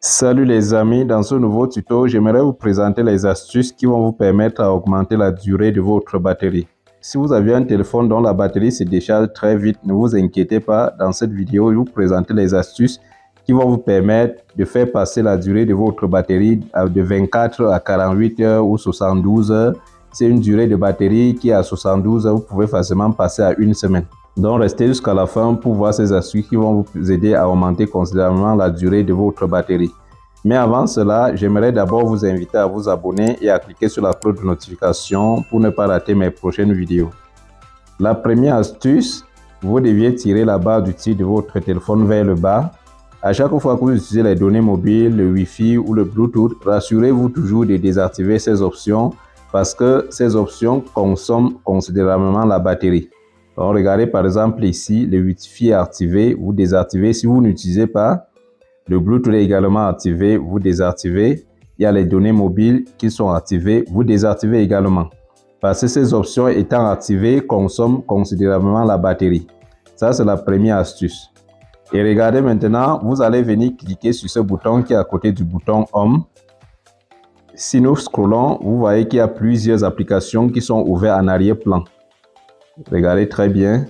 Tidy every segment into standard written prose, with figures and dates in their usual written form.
Salut les amis, dans ce nouveau tuto, j'aimerais vous présenter les astuces qui vont vous permettre à augmenter la durée de votre batterie. Si vous avez un téléphone dont la batterie se décharge très vite, ne vous inquiétez pas, dans cette vidéo, je vais vous présenter les astuces qui vont vous permettre de faire passer la durée de votre batterie de 24 à 48 heures ou 72 heures. C'est une durée de batterie qui est à 72 heures, vous pouvez facilement passer à une semaine. Donc restez jusqu'à la fin pour voir ces astuces qui vont vous aider à augmenter considérablement la durée de votre batterie. Mais avant cela, j'aimerais d'abord vous inviter à vous abonner et à cliquer sur la cloche de notification pour ne pas rater mes prochaines vidéos. La première astuce, vous deviez tirer la barre d'outils de votre téléphone vers le bas. À chaque fois que vous utilisez les données mobiles, le Wi-Fi ou le Bluetooth, rassurez-vous toujours de désactiver ces options parce que ces options consomment considérablement la batterie. Donc, regardez par exemple ici, le Wi-Fi est activé, vous désactivez si vous n'utilisez pas. Le Bluetooth est également activé, vous désactivez. Il y a les données mobiles qui sont activées, vous désactivez également. Parce que ces options étant activées consomment considérablement la batterie. Ça, c'est la première astuce. Et regardez maintenant, vous allez venir cliquer sur ce bouton qui est à côté du bouton Home. Si nous scrollons, vous voyez qu'il y a plusieurs applications qui sont ouvertes en arrière-plan. Regardez très bien.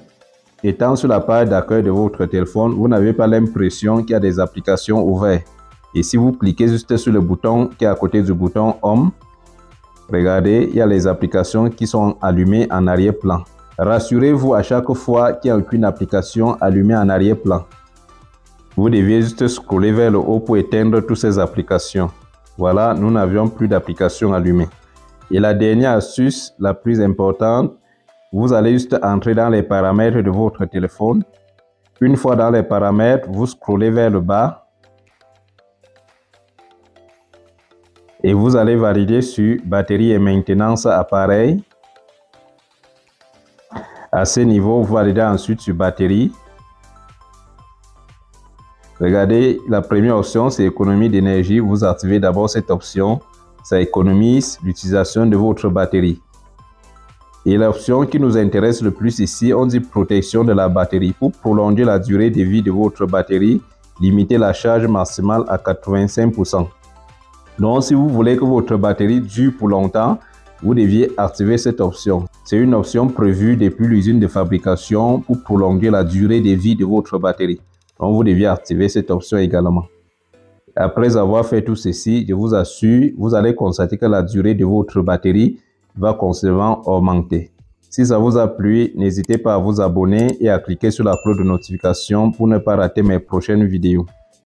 Étant sur la page d'accueil de votre téléphone, vous n'avez pas l'impression qu'il y a des applications ouvertes. Et si vous cliquez juste sur le bouton qui est à côté du bouton Home, regardez, il y a les applications qui sont allumées en arrière-plan. Rassurez-vous à chaque fois qu'il n'y a aucune application allumée en arrière-plan. Vous deviez juste scroller vers le haut pour éteindre toutes ces applications. Voilà, nous n'avions plus d'applications allumées. Et la dernière astuce, la plus importante, vous allez juste entrer dans les paramètres de votre téléphone. Une fois dans les paramètres, vous scrollez vers le bas. Et vous allez valider sur batterie et maintenance appareil. À ce niveau, vous validez ensuite sur batterie. Regardez, la première option, c'est économie d'énergie. Vous activez d'abord cette option. Ça économise l'utilisation de votre batterie. Et l'option qui nous intéresse le plus ici, on dit protection de la batterie. Pour prolonger la durée de vie de votre batterie, limitez la charge maximale à 85%. Donc, si vous voulez que votre batterie dure pour longtemps, vous deviez activer cette option. C'est une option prévue depuis l'usine de fabrication pour prolonger la durée de vie de votre batterie. Donc, vous deviez activer cette option également. Après avoir fait tout ceci, je vous assure, vous allez constater que la durée de votre batterie va considérablement augmenter. Si ça vous a plu, n'hésitez pas à vous abonner et à cliquer sur la cloche de notification pour ne pas rater mes prochaines vidéos.